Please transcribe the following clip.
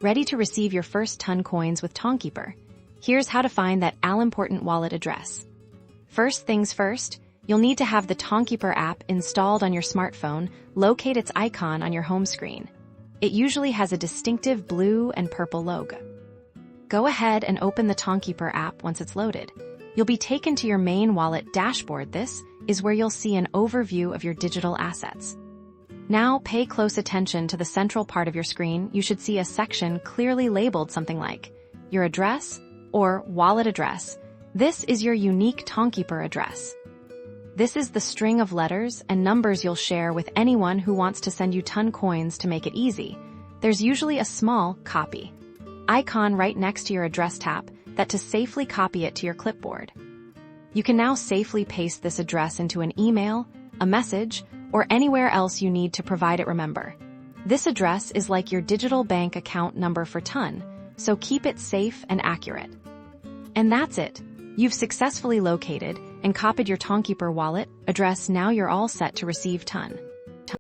Ready to receive your first ton coins with Tonkeeper? Here's how to find that all-important wallet address. First things first, you'll need to have the Tonkeeper app installed on your smartphone. Locate its icon on your home screen. It usually has a distinctive blue and purple logo. Go ahead and open the Tonkeeper app once it's loaded. You'll be taken to your main wallet dashboard. This is where you'll see an overview of your digital assets. Now pay close attention to the central part of your screen. You should see a section clearly labeled something like your address or wallet address. This is your unique Tonkeeper address. This is the string of letters and numbers you'll share with anyone who wants to send you ton coins. To make it easy, there's usually a small copy icon right next to your address. Tap that to safely copy it to your clipboard. You can now safely paste this address into an email, a message, or anywhere else you need to provide it. Remember, this address is like your digital bank account number for ton, so keep it safe and accurate. And that's it. You've successfully located and copied your Tonkeeper wallet address. Now you're all set to receive ton.